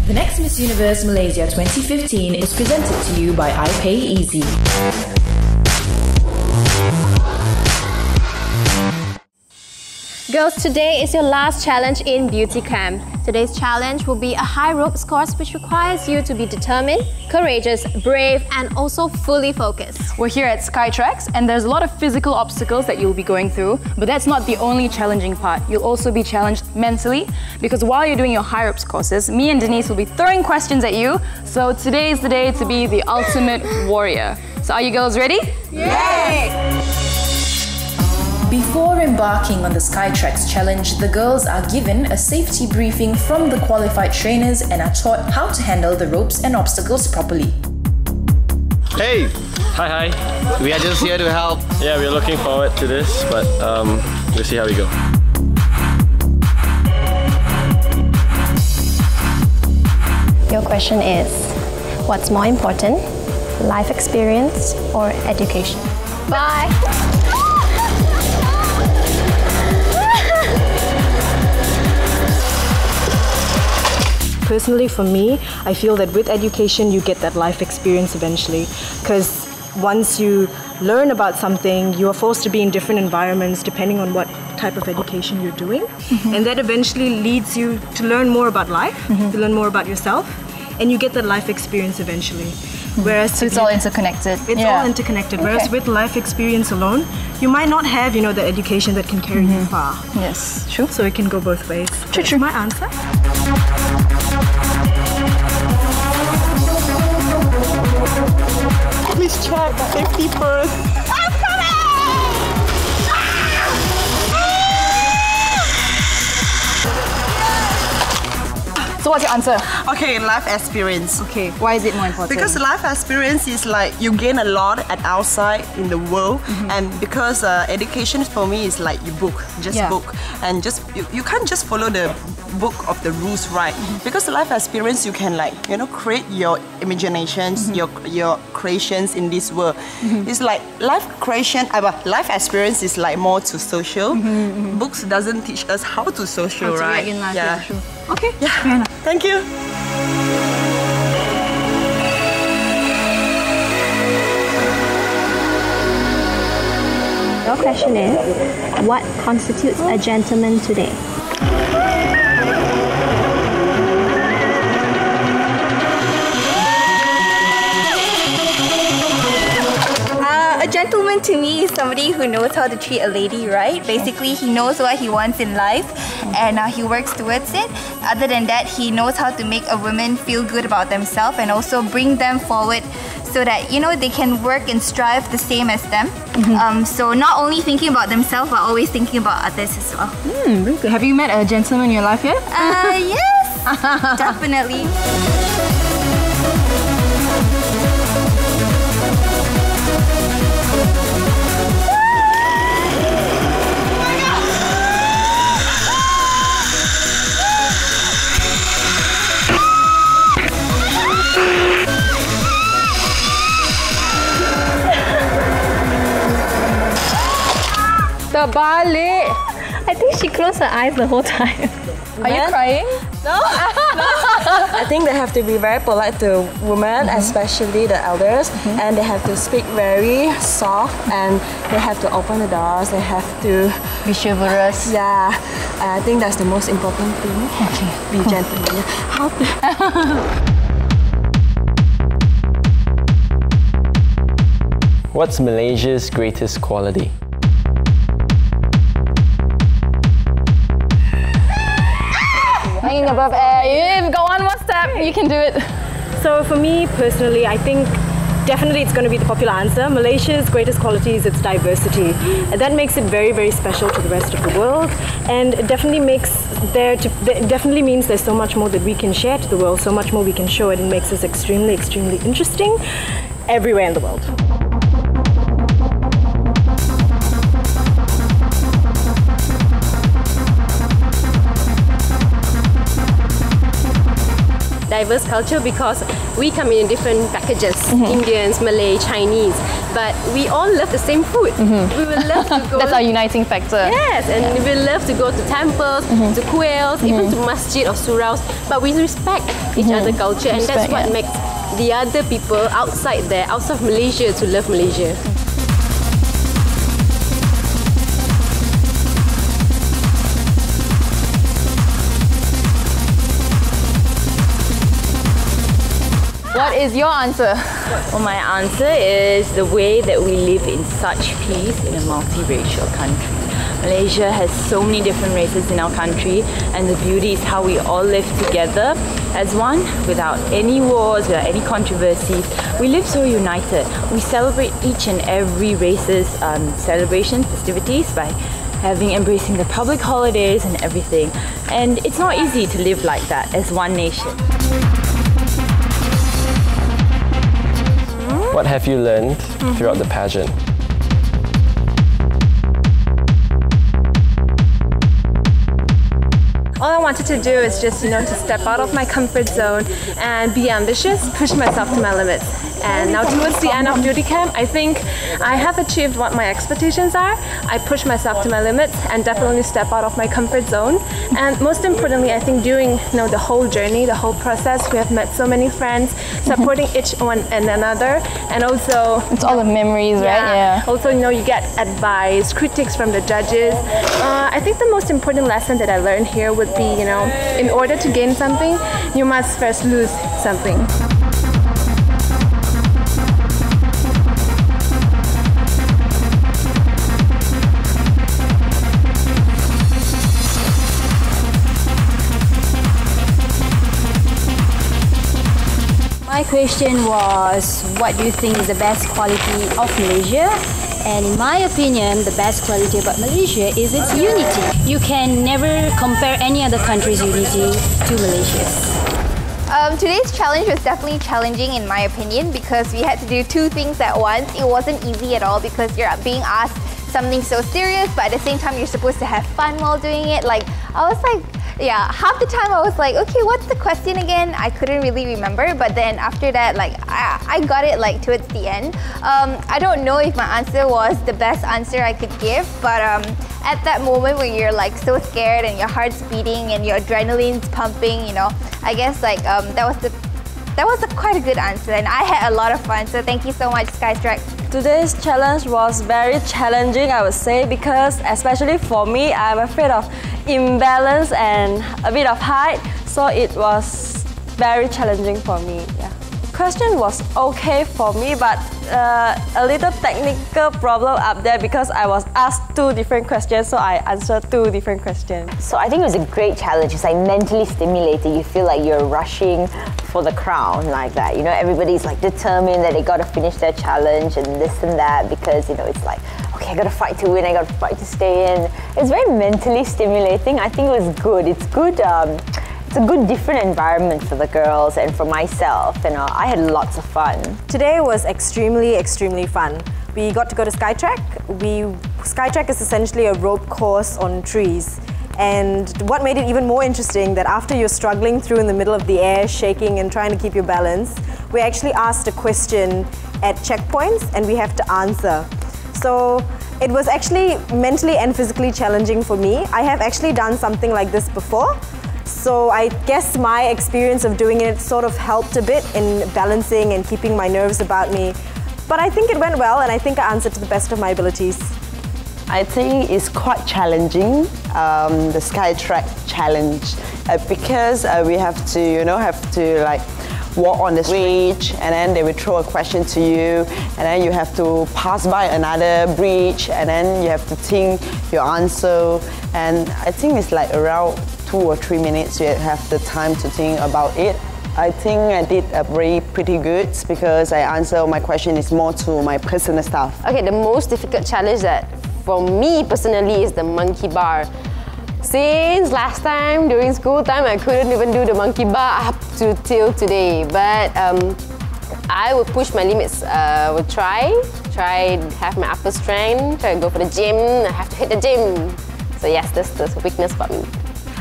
The next Miss Universe Malaysia 2015 is presented to you by iPayEasy. Girls, today is your last challenge in beauty camp. Today's challenge will be a high ropes course which requires you to be determined, courageous, brave and also fully focused. We're here at Skytrax and there's a lot of physical obstacles that you'll be going through, but that's not the only challenging part. You'll also be challenged mentally because while you're doing your high ropes courses, me and Denise will be throwing questions at you, so today is the day to be the ultimate warrior. So are you girls ready? Yay! Before embarking on the Skytrax challenge, the girls are given a safety briefing from the qualified trainers and are taught how to handle the ropes and obstacles properly. Hey! Hi. We are just here to help. Yeah, we're looking forward to this, but we'll see how we go. Your question is, what's more important, life experience or education? Bye! Personally, for me, I feel that with education, you get that life experience eventually. Because once you learn about something, you are forced to be in different environments depending on what type of education you're doing. And that eventually leads you to learn more about life, to learn more about yourself, and you get that life experience eventually. Whereas So it's all interconnected. It's all interconnected. Whereas with life experience alone, you might not have, the education that can carry you far. Yes, true. So it can go both ways. True. That's my answer. Please check safety first. I'm coming! So what's your answer? Okay, life experience. Okay, why is it more important? Because life experience is like you gain a lot at outside in the world, and because education for me is like you book, book, and you can't just follow the book of the rules, right? Because life experience you can create your imaginations, your creations in this world. It's like life experience is like more to social. Books doesn't teach us how to social, How to right? react in life, true. Okay, Yeah. Thank you. Your question is, what constitutes a gentleman today? A gentleman to me is somebody who knows how to treat a lady right. Basically, he knows what he wants in life and he works towards it. Other than that, he knows how to make a woman feel good about themselves and also bring them forward so that, they can work and strive the same as them. So not only thinking about themselves, but always thinking about others as well. Very good. Have you met a gentleman in your life yet? Yes, definitely. Terbalik! I think she closed her eyes the whole time. Are you crying? No. I think they have to be very polite to women, especially the elders, and they have to speak very soft, and they have to open the doors, they have to Be chivalrous. Yeah, I think that's the most important thing. Okay. Be gentleman. How What's Malaysia's greatest quality? Hanging above air. You've got one more step. You can do it. So for me personally, I think definitely it's going to be the popular answer. Malaysia's greatest quality is its diversity. And that makes it very, very special to the rest of the world. And it definitely means there's so much more that we can share to the world, so much more we can show, and it makes us extremely, extremely interesting everywhere in the world. Diverse culture because we come in different packages, Indians, Malay, Chinese. but we all love the same food. We will love to go. That's our uniting factor. Yes, and we will love to go to temples, to quails, even to masjid or suraus. But we respect each other's culture, and that's what makes the other people outside of Malaysia, to love Malaysia. What is your answer? Well, my answer is the way that we live in such peace in a multiracial country. Malaysia has so many different races in our country, and the beauty is how we all live together as one without any wars, without any controversies. We live so united. We celebrate each and every race's celebrations, festivities by embracing the public holidays and everything. And it's not easy to live like that as one nation. What have you learned throughout the pageant? All I wanted to do is just, to step out of my comfort zone and be ambitious, push myself to my limits. And now towards the end of beauty camp, I think I have achieved what my expectations are. I push myself to my limits and definitely step out of my comfort zone. And most importantly, I think during the whole journey, the whole process, we have met so many friends, supporting each one and another. And also, it's all the memories, right? Yeah. Also, you get advice, critiques from the judges. I think the most important lesson that I learned here would be, in order to gain something, you must first lose something. My question was, what do you think is the best quality of Malaysia? And in my opinion, the best quality about Malaysia is its unity. You can never compare any other country's unity to Malaysia's. Today's challenge was definitely challenging in my opinion because we had to do two things at once. It wasn't easy at all because you're being asked something so serious, but at the same time you're supposed to have fun while doing it. Half the time I was like, okay, what's the question again? I couldn't really remember, but then after that, I got it towards the end. I don't know if my answer was the best answer I could give, but at that moment when you're so scared and your heart's beating and your adrenaline's pumping, I guess that was quite a good answer, and I had a lot of fun, so thank you so much, Skytrack. Today's challenge was very challenging, I would say, because especially for me, I'm afraid of imbalance and a bit of height, so it was very challenging for me. Yeah. The question was okay for me, but a little technical problem up there because I was asked two different questions, so I answered two different questions. So I think it was a great challenge. It's mentally stimulating. You feel like you're rushing for the crown like that. Everybody's determined that they got to finish their challenge and this and that because it's okay, I got to fight to win, I got to fight to stay in. It's very mentally stimulating. I think it was good. It's good. It's a good different environment for the girls and for myself. I had lots of fun. Today was extremely fun. We got to go to Skytrack. Skytrack is essentially a rope course on trees. And what made it even more interesting that after you're struggling through in the middle of the air, shaking and trying to keep your balance, we actually asked a question at checkpoints and we have to answer. So it was actually mentally and physically challenging for me. I have actually done something like this before. So I guess my experience of doing it sort of helped a bit in balancing and keeping my nerves about me. But I think it went well and I think I answered to the best of my abilities. I think it's quite challenging, the Skytrack challenge, because we have to walk on the bridge, and then they will throw a question to you, and then you have to pass by another bridge, and then you have to think your answer. And I think it's around 2 or 3 minutes you have the time to think about it. I think I did pretty good because I answer my question is more to my personal stuff. Okay, the most difficult challenge that for me personally is the monkey bar. Since last time during school time, I couldn't even do the monkey bar up till today. But I would push my limits. Would try have my upper strength. Try to go for the gym. I have to hit the gym. So yes, that's the weakness about me.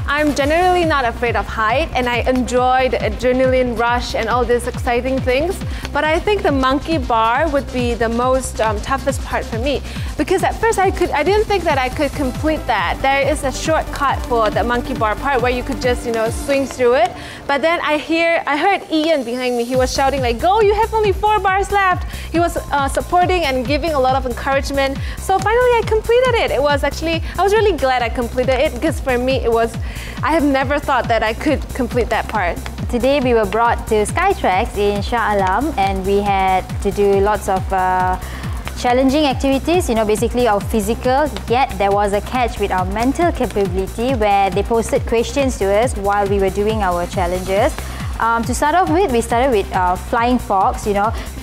I'm generally not afraid of height, and I enjoy the adrenaline rush and all these exciting things. But I think the monkey bar would be the most toughest part for me, because at first I didn't think that I could complete that. There is a shortcut for the monkey bar part where you could just swing through it. But then I heard Ian behind me. He was shouting like, "Go! You have only 4 bars left." He was supporting and giving a lot of encouragement. So finally, I completed it. I was really glad I completed it, because for me, I have never thought that I could complete that part. Today we were brought to Skytrax in Shah Alam, and we had to do lots of challenging activities, basically our physical, yet there was a catch with our mental capability where they posted questions to us while we were doing our challenges. To start off with, we started with flying fox.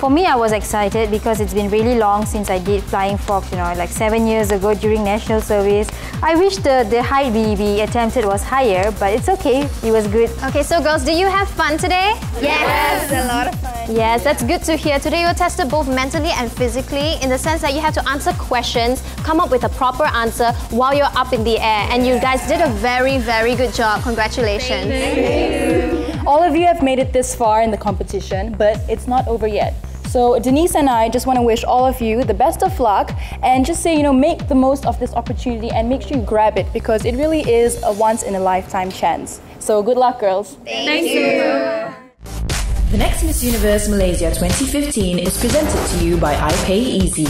For me, I was excited because it's been really long since I did flying fox, like 7 years ago during national service. I wish the height we attempted was higher, but it's okay, it was good. Okay, so girls, do you have fun today? Yes, a lot of fun. Yes, that's good to hear. Today you were tested both mentally and physically, in the sense that you had to answer questions, come up with a proper answer while you're up in the air, and you guys did a very, very good job. Congratulations. Thank you. All of you have made it this far in the competition, but it's not over yet. So Denise and I just want to wish all of you the best of luck, and just say, make the most of this opportunity and make sure you grab it, because it really is a once-in-a-lifetime chance. So good luck, girls. Thank you. The next Miss Universe Malaysia 2015 is presented to you by iPay Easy.